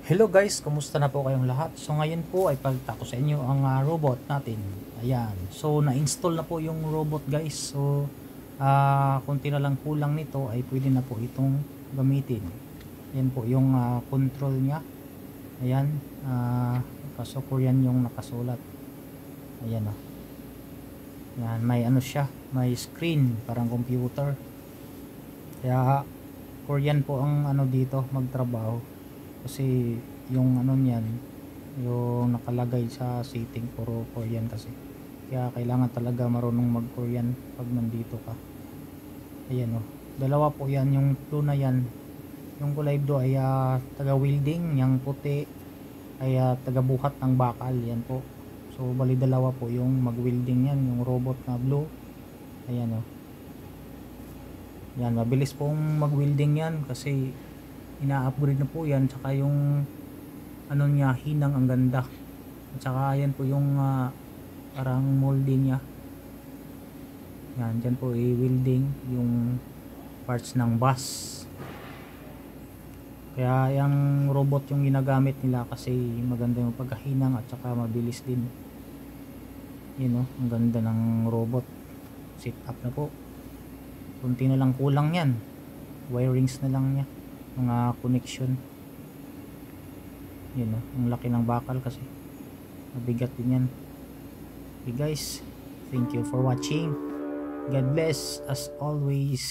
Hello guys, kumusta na po kayong lahat? So ngayon po ay pagtako sa inyo ang robot natin. Ayan. So na-install na po yung robot guys. So konti na lang kulang nito ay pwede na po itong gamitin. Yan po yung control niya. Ayan. Kaso Korean yung nakasulat. Ayan o. Ayan, may ano siya, may screen parang computer. Kaya Korean po ang ano dito magtrabaho. Kasi yung ano niyan, yung nakalagay sa setting puro Korean kasi. Kaya kailangan talaga marunong mag Korean pag nandito ka. Ayan o. Dalawa po yan, yung blue na yan. Yung kulay blue ay taga welding, yung puti ay taga buhat ng bakal. Yan po. So bali dalawa po yung mag welding yan, yung robot na blue. Ayan o. Yan, mabilis pong mag welding yan kasi ina-upgrade na po yan, tsaka yung ano niya, hinang ang ganda, at saka yan po yung parang molding niya. Yan, dyan po i-welding yung parts ng bus. Kaya yung robot yung ginagamit nila kasi maganda yung pagkahinang at saka mabilis din. Yun o, ang ganda ng robot. Set up na po, kunti na lang kulang yan, wirings na lang niya, mga connection. Yun o, ang laki ng bakal kasi mabigat din yan. Okay guys, thank you for watching. God bless as always.